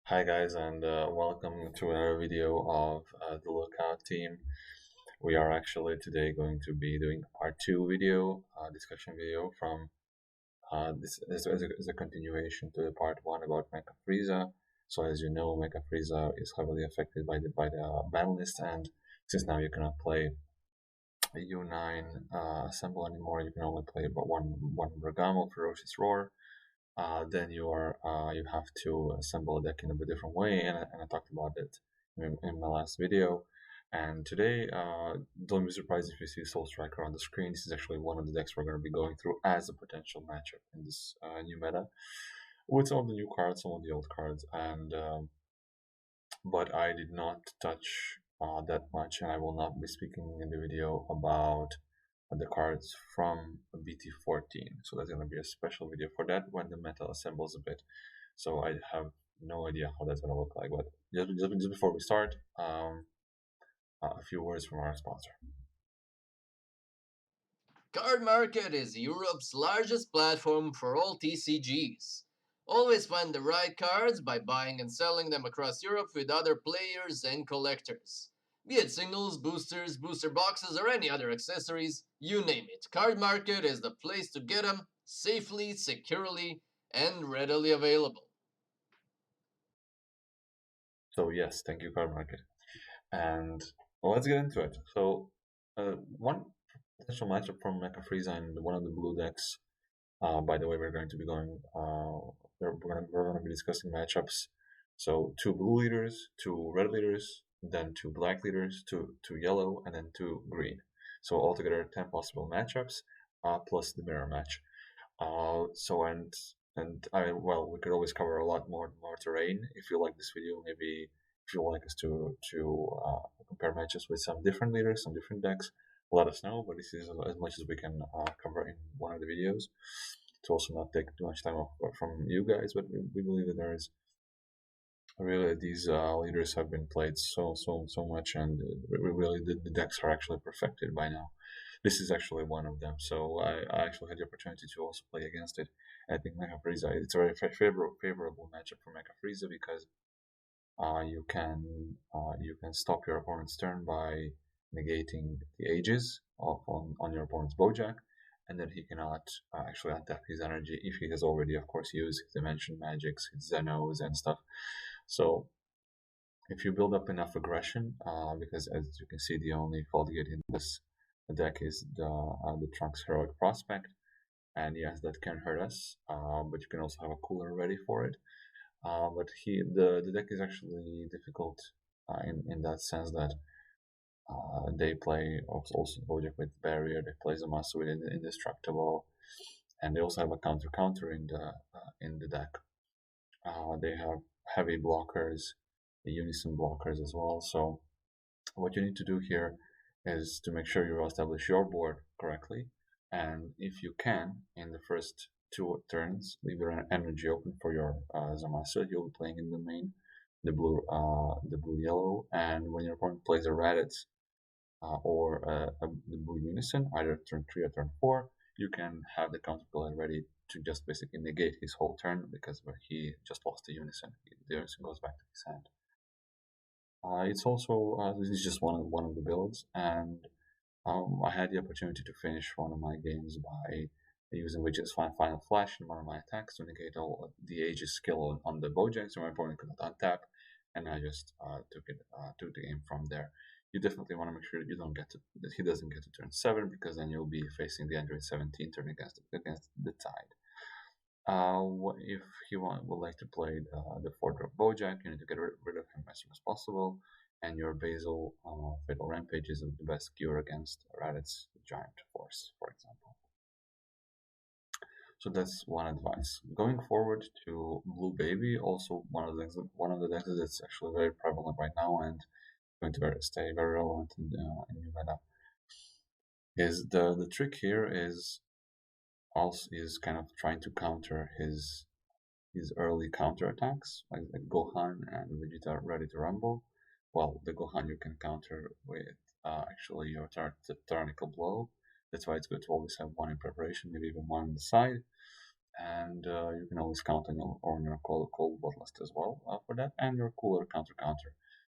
Hi guys, and welcome to another video of the Lookout team. We are actually today going to be doing part two video, discussion video from this is a continuation to the part one about Mecha Frieza. So as you know, Mecha Frieza is heavily affected by the ban list, and since now you cannot play a U9 assemble anymore, you can only play about one Bergamo Ferocious Roar. Then you have to assemble a deck in a bit different way, and I talked about it in my last video. And today, don't be surprised if you see Soul Striker on the screen. This is actually one of the decks we're going to be going through as a potential matchup in this new meta, with some of the new cards, some of the old cards, and but I did not touch that much, and I will not be speaking in the video about the cards from BT14. So there's going to be a special video for that when the meta assembles a bit. So I have no idea how that's going to look like. But just before we start, a few words from our sponsor. Card Market is Europe's largest platform for all TCGs. Always find the right cards by buying and selling them across Europe with other players and collectors. Be it singles, boosters, booster boxes, or any other accessories, you name it. Card Market is the place to get them safely, securely, and readily available. So yes, thank you, Card Market. And well, let's get into it. So one potential matchup from Mecha Frieza and one of the blue decks. By the way, we're going to be going. We're going to be discussing matchups. So two blue leaders, two red leaders, then two black leaders, two yellow, and then two green. So altogether, 10 possible matchups, plus the mirror match. So and I well, we could always cover a lot more terrain. If you like this video, maybe if you would like us to compare matches with some different leaders, some different decks, let us know. But this is as much as we can cover in one of the videos to also not take too much time off from you guys. But we believe that there is really these leaders have been played so much, and really the decks are actually perfected by now. This is actually one of them. So I actually had the opportunity to also play against it. I think Mecha Frieza, it's a very favorable matchup for Mecha Frieza because you can stop your opponent's turn by negating the ages on your opponent's Bojack, and then he cannot actually untap his energy if he has already, of course, used his Dimension Magics, his Zenos, and stuff. So if you build up enough aggression, because as you can see, the only fault gate in this deck is the Trunks Heroic Prospect, and yes, that can hurt us, but you can also have a cooler ready for it. But the deck is actually difficult in that sense that they play also Bojack with Barrier, they play Zamasu with Indestructible, and they also have a counter in the deck. They have heavy blockers, the unison blockers as well. So what you need to do here is to make sure you establish your board correctly, and if you can, in the first two turns, leave your energy open for your Zamasu. You'll be playing in the main, the blue yellow, and when your opponent plays a Raditz or the blue unison, either turn 3 or turn 4, you can have the counterpillar ready to just basically negate his whole turn because he just lost the unison. The unison goes back to his hand. It's also this is just one of the builds, and I had the opportunity to finish one of my games by using Witch's Final Flash in one of my attacks to negate all the Aegis skill on the Bojack, so my opponent could not untap, and I just took the game from there. You definitely want to make sure that you don't get to that he doesn't get to turn 7 because then you'll be facing the Android 17 turn against the Tide. What if he would like to play the 4-drop Bojack? You need to get rid of him as soon as possible, and your Basil Fatal Rampage is the best cure against Raditz Giant Force, for example. So that's one advice. Going forward to Blue Baby, also one of the decks that's actually very prevalent right now and going to stay very relevant in new meta. Is the trick here is also is kind of trying to counter his early counter attacks, like Gohan and Vegeta Ready to Rumble. Well, the Gohan you can counter with actually your Tyrannical Blow. That's why it's good to always have one in preparation, maybe even one on the side. and you can always count on your cold blood list as well for that, and your cooler counter.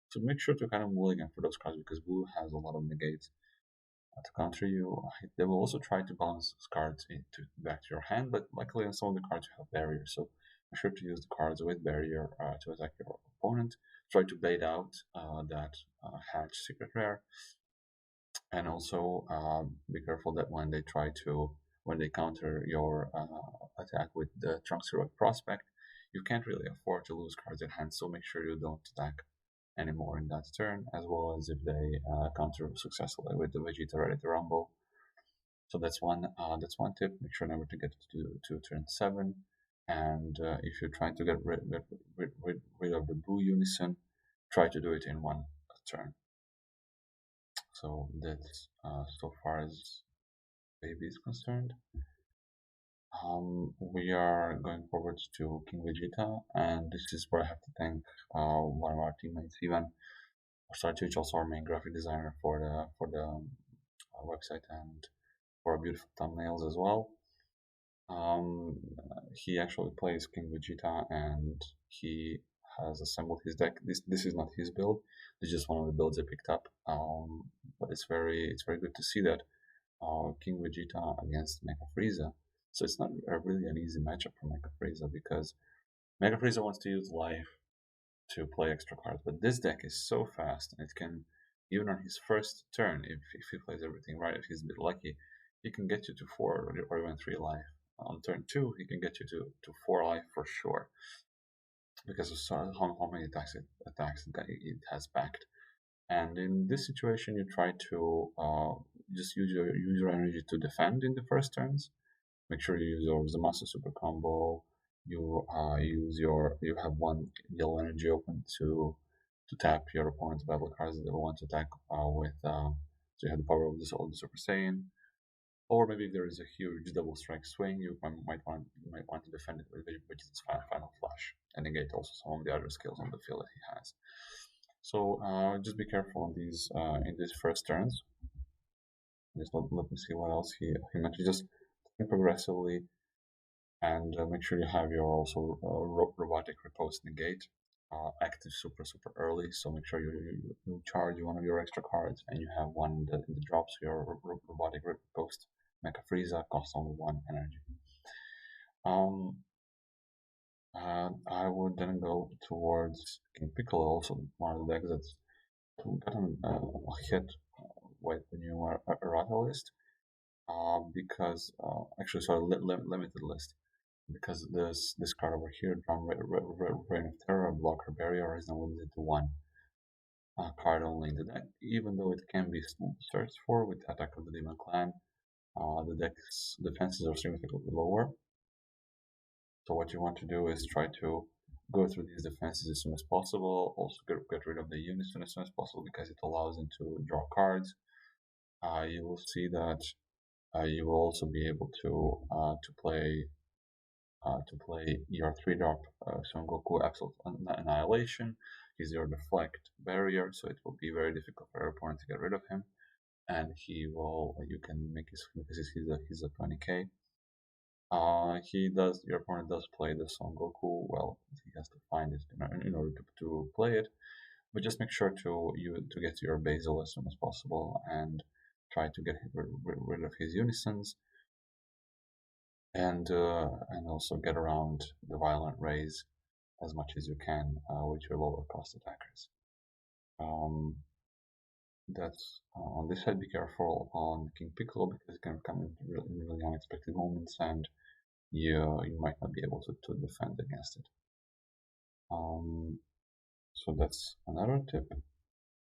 So make sure to kind of mulligan for those cards because blue has a lot of negates to counter you. They will also try to bounce those cards back to your hand, but luckily on some of the cards you have barriers, so make sure to use the cards with barrier to attack your opponent. Try to bait out that hatch secret rare, and also be careful that when they counter your attack with the Trunks Heroic Prospect, you can't really afford to lose cards in hand, so make sure you don't attack anymore in that turn, as well as if they counter successfully with the Vegeta Ready to Rumble. So that's one tip. Make sure never to get to turn 7. And if you're trying to get rid of the blue unison, try to do it in one turn. So that's so far as baby is concerned. We are going forward to King Vegeta, and this is where I have to thank one of our teammates, Ivan Sartuch, also our main graphic designer for the website and for beautiful thumbnails as well. Um, he actually plays King Vegeta, and he has assembled his deck. This is not his build. This is just one of the builds I picked up. But it's very good to see that King Vegeta against Mecha Frieza. So it's not really an easy matchup for Mecha Frieza because Mecha Frieza wants to use life to play extra cards, but this deck is so fast and it can, even on his first turn, if he plays everything right, if he's a bit lucky, he can get you to 4 or even 3 life. On turn 2, he can get you to 4 life for sure because of how many attacks it has backed. And in this situation, you try to just use your energy to defend in the first turns. Make sure you use your Zamasu super combo. You have one yellow energy open to tap your opponent's battle cards that they want to attack with. So you have the power of the Super Saiyan. Or maybe if there is a huge double strike swing, might want to defend it with its final flash and negate also some of the other skills on the field that he has. So just be careful on these in these first turns. Just let me see what else he mentioned. Just progressively, and make sure you have your also robotic riposte negate active super early. So make sure you charge one of your extra cards, and you have one in the drops. Your robotic riposte Mecha Frieza costs only 1 energy. I would then go towards King Piccolo, also one of the decks that's gotten hit with the new errata list. Because actually, sorry, limited list. Because this card over here, Reign of Terror, blocker barrier, is now limited to 1 card only in the deck. Even though it can be searched for with Attack of the Demon Clan, the deck's defenses are significantly lower. So what you want to do is try to go through these defenses as soon as possible. Also get rid of the unison as soon as possible because it allows them to draw cards. You will see that you will also be able to play your 3-drop Son Goku Absolute Annihilation. He's your deflect barrier, so it will be very difficult for your opponent to get rid of him. And you can make his, because he's a 20k. Your opponent does play the Son Goku, well, he has to find it in order to play it. But just make sure to get to your Basil as soon as possible and try to get rid of his unisons and also get around the violent rays as much as you can with your lower cost attackers. That's on this side. Be careful on King Piccolo because it can come in really unexpected moments, and you might not be able to defend against it. So that's another tip.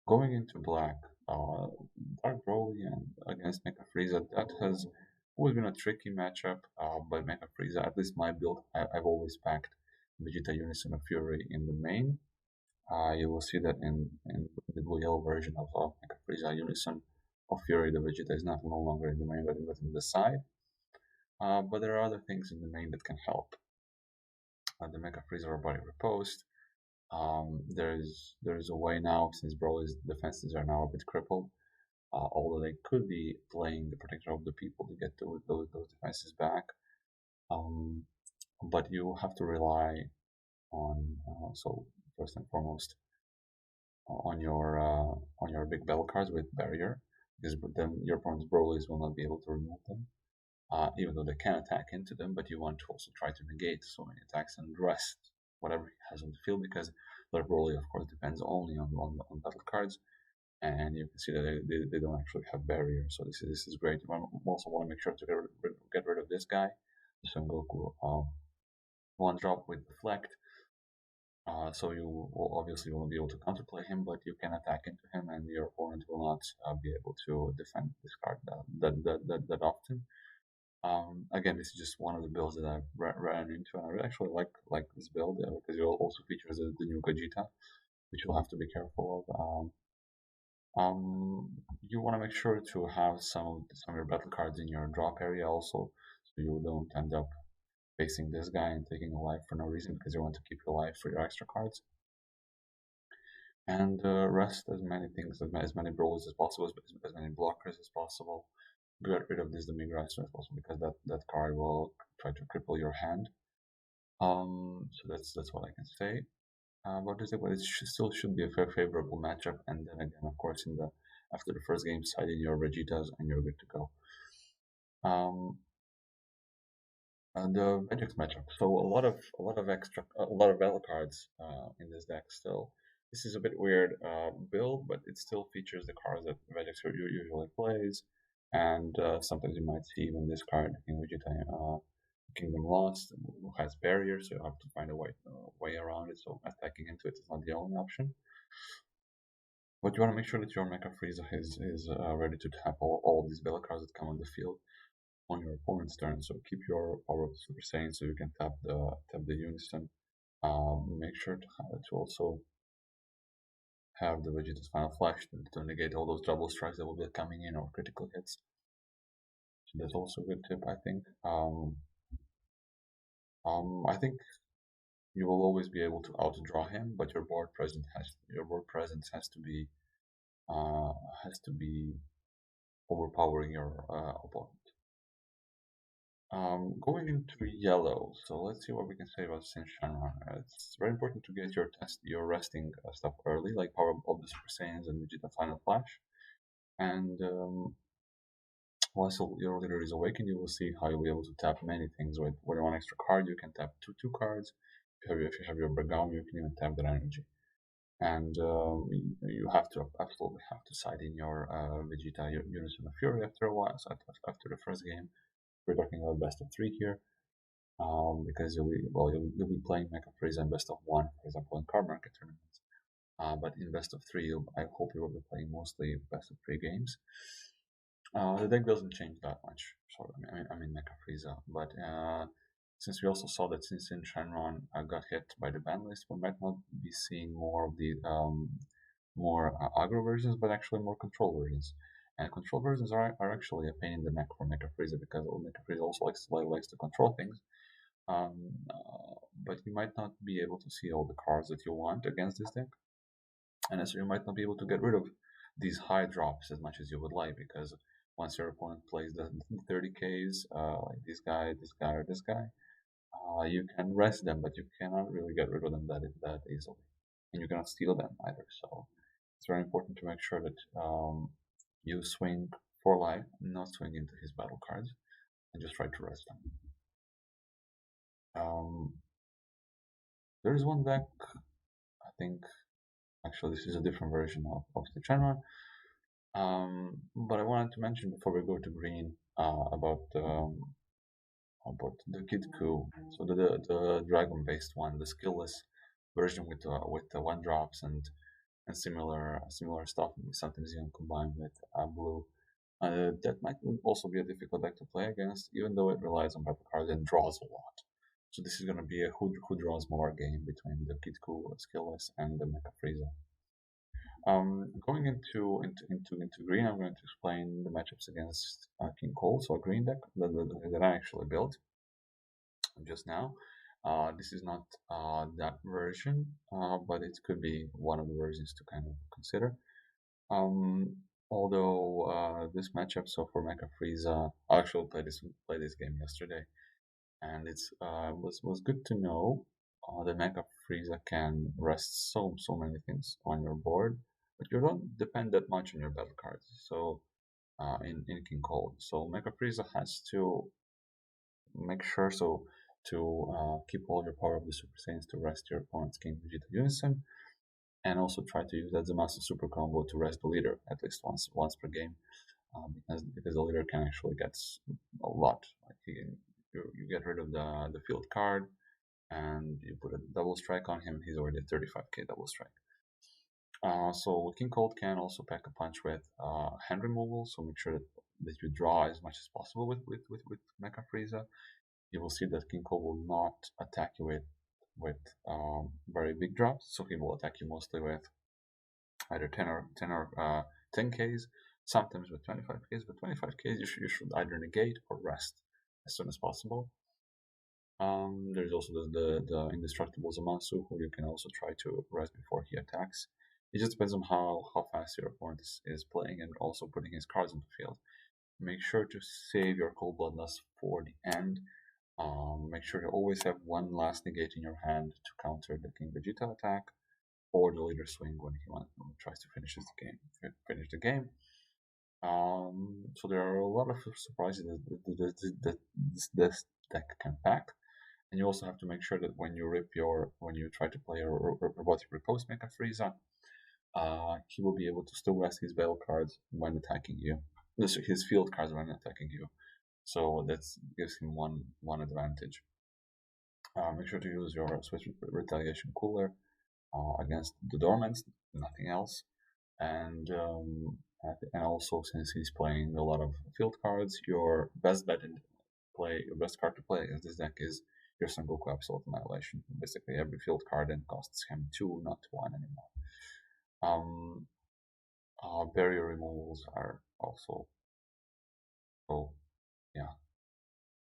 Going into black, Dark Broly and against Mecha Frieza, that has always been a tricky matchup. But Mecha Frieza, at least my build, I've always backed Vegeta Unison of Fury in the main. You will see that in the blue yellow version of Mecha Frieza Unison of Fury, the Vegeta is not no longer in the main, but in the side. But there are other things in the main that can help. The Mecha Frieza Robotic Riposte. There's a way now, since Broly's defenses are now a bit crippled, although they could be playing the Protector of the People to get those defenses back. but you have to rely on so first and foremost on your big battle cards with barrier, because then your opponent's brawlers will not be able to remove them, even though they can attack into them. But you want to also try to negate so many attacks and rest whatever he has on the field, because their brawler, of course, depends only on battle cards, and you can see that they don't actually have barrier. So this is great. You also want to make sure to get rid of this guy, Son Goku. One drop with deflect, so you will obviously won't be able to counterplay him, but you can attack into him, and your opponent will not be able to defend this card that often. Again, this is just one of the builds that I've ran into, and I really actually like this build because it also features the new Gogeta, which you'll have to be careful of. You want to make sure to have some of your battle cards in your drop area also, so you don't end up facing this guy and taking a life for no reason, because you want to keep your life for your extra cards. And rest as many things, as many brawlers as possible, as many blockers as possible. Get rid of this Demigra as soon as possible, because that card will try to cripple your hand. So that's what I can say. But it still should be a favorable matchup. And then again, of course, after the first game, side in your Vegetas and you're good to go. And the Vegex matchup. So a lot of battle cards in this deck still. This is a bit weird build, but it still features the cards that Vegex usually plays, and sometimes you might see even this card in Vegeta Kingdom Lost, who has barriers, so you have to find a way around it. So attacking into it is not the only option. But you want to make sure that your Mecha Frieza is ready to tap all these battle cards that come on the field on your opponent's turn. So keep your power of Super Saiyan so you can tap the Unison. Make sure to also have the Vegeta's Final Flash to negate all those double strikes that will be coming in, or critical hits. So that's also a good tip, I think. I think you will always be able to outdraw him, but your board presence uh, has to be overpowering your opponent. Going into yellow, so let's see what we can say about Sin Shanron. It's very important to get your resting stuff early, like power of the Super Saiyans and Vegeta Final Flash. And once your leader is awakened, you will see how you'll be able to tap many things. With one extra card, you can tap two cards. If you have your brough, you can even tap that energy. And you have to absolutely have to side in your Vegeta Unison of Fury after a while. So after the first game, we're talking about best of 3 here, because you'll be playing Mecha Frieza in best of 1, for example, in card market tournaments. But in best of 3, I hope you will be playing mostly best of 3 games. The deck doesn't change that much. So I mean Mecha Frieza, but since we also saw that since in Shenron got hit by the ban list, we might not be seeing more of the more aggro versions, but actually more control versions. And control versions are actually a pain in the neck for Mecha Frieza, because Mecha Frieza also likes to control things. But you might not be able to see all the cards that you want against this deck, and so you might not be able to get rid of these high drops as much as you would like, because once your opponent plays the 30Ks, like this guy, or this guy, you can rest them, but you cannot really get rid of them that easily, and you cannot steal them either. So it's very important to make sure that you swing for life, not swing into his battle cards, and just try to rest them. There is one deck, I think, actually this is a different version of the Shenron. But I wanted to mention before we go to green about the Kid Coup. So the dragon based one, the skillless version with the one drops and similar stuff. Sometimes even combined with blue. That might also be a difficult deck to play against, even though it relies on battle cards and draws a lot. So this is going to be a who draws more game between the Kid Coup skillless and the Mecha Frieza. Going into green, I'm going to explain the matchups against King Cole, so a green deck that I actually built just now. This is not that version, but it could be one of the versions to kind of consider. Although this matchup, so for Mecha Frieza, I actually played this game yesterday. and it's was good to know that Mecha Frieza can rest so many things on your board, but you don't depend that much on your battle cards. So in King Cold, so Mecha Frieza has to make sure to keep all your power of the Super Saiyans to rest your opponent's King Vegeta Unison, and also try to use that Zamasu Super Combo to rest the leader at least once per game, because the leader can actually get a lot. Like you get rid of the field card, and you put a double strike on him. He's already at 35k double strike. So King Cold can also pack a punch with hand removal. So make sure that you draw as much as possible with Mecha Frieza. You will see that King Cold will not attack you with very big drops. So he will attack you mostly with either 10Ks, sometimes with 25Ks. But 25Ks you should either negate or rest as soon as possible. There's also the indestructible Zamasu, who you can also try to rest before he attacks. It just depends on how fast your opponent is playing and also putting his cards into the field. Make sure to save your Cold Bloodlust for the end. Make sure to always have one last negate in your hand to counter the King Vegeta attack or the leader swing when he tries to finish the game. So there are a lot of surprises that this deck can pack. And you also have to make sure that when you try to play a robotic repose Mecha Frieza, he will be able to still rest his battle cards when attacking you. His field cards when attacking you. So that gives him one advantage. Make sure to use your Switch Retaliation Cooler against the Dormants, nothing else. And also, since he's playing a lot of field cards, your best bet in play, your best card to play against this deck is your Son Goku Absolute Annihilation. Basically, every field card then costs him 2, not 1 anymore. Barrier removals are also, so yeah,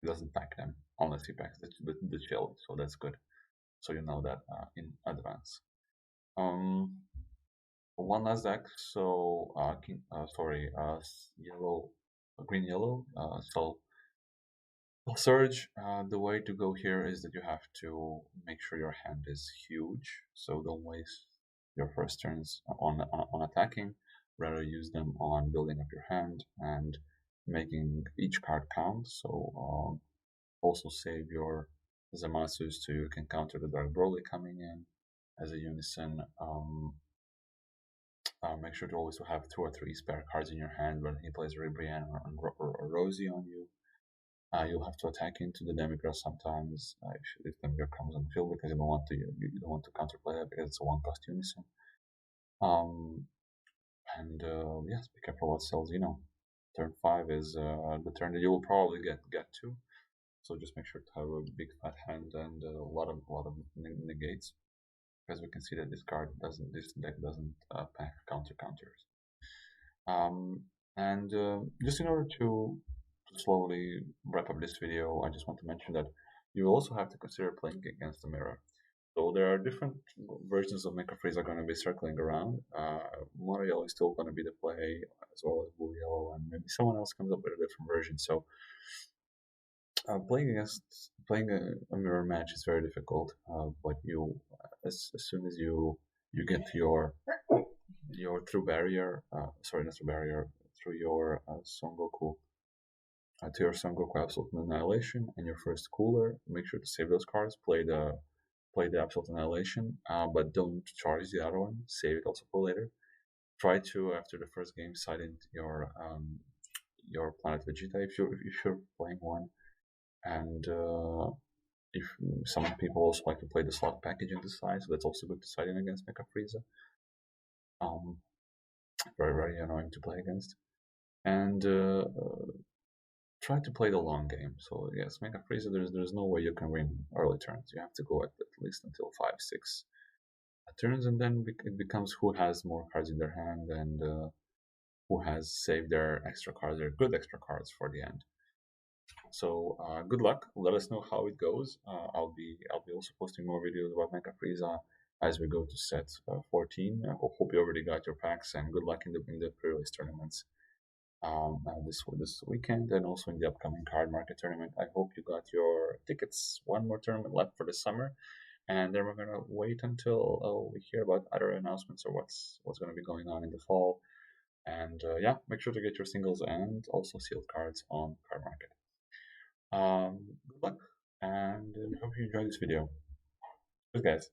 he doesn't pack them unless he packs the shield, so that's good. So you know that in advance. One last deck, so yellow, green yellow. So Surge, the way to go here is that you have to make sure your hand is huge, so don't waste your first turns on attacking. Rather use them on building up your hand and making each card count. So also save your Zamasus so you can counter the Dark Broly coming in as a unison. Make sure to also have 2 or 3 spare cards in your hand when he plays Ribrianne or Rosie on you. You'll have to attack into the Demigra sometimes if Demigra comes on the field because you don't want to counterplay that because it's a 1-cost unison. And yes, be careful what sells. Turn 5 is the turn that you will probably get to. So just make sure to have a big fat hand and a lot of negates, because we can see that this deck doesn't pack counters. And just in order to slowly wrap up this video, I just want to mention that you also have to consider playing against the mirror. So there are different versions of Mecha Frieza going to be circling around. Mario is still going to be the play, as well as Blue Yellow, and maybe someone else comes up with a different version. So playing a mirror match is very difficult. But as soon as you get to your through barrier, sorry, not through barrier, through your Son Goku to your Son Goku Absolute Annihilation and your first cooler. Make sure to save those cards. Play the Absolute Annihilation, but don't charge the other one. Save it also for later. Try to, after the first game, side in your Planet Vegeta if you're playing one, and if some people also like to play the slot package in the side, so that's also good to side in against Mecha Frieza. Very annoying to play against, and try to play the long game. So yes, Mecha Frieza, there's no way you can win early turns. You have to go at least until 5-6 turns, and then it becomes who has more cards in their hand and who has saved their extra cards, their good extra cards for the end. So good luck. Let us know how it goes. I'll be also posting more videos about Mecha Frieza as we go to set 14. I hope you already got your packs, and good luck in the pre-release tournaments. this weekend and also in the upcoming card market tournament. I hope you got your tickets. One more tournament left for the summer, and then we're gonna wait until we hear about other announcements or what's gonna be going on in the fall. And yeah, make sure to get your singles and also sealed cards on card market. Good luck, and I hope you enjoyed this video. Good guys.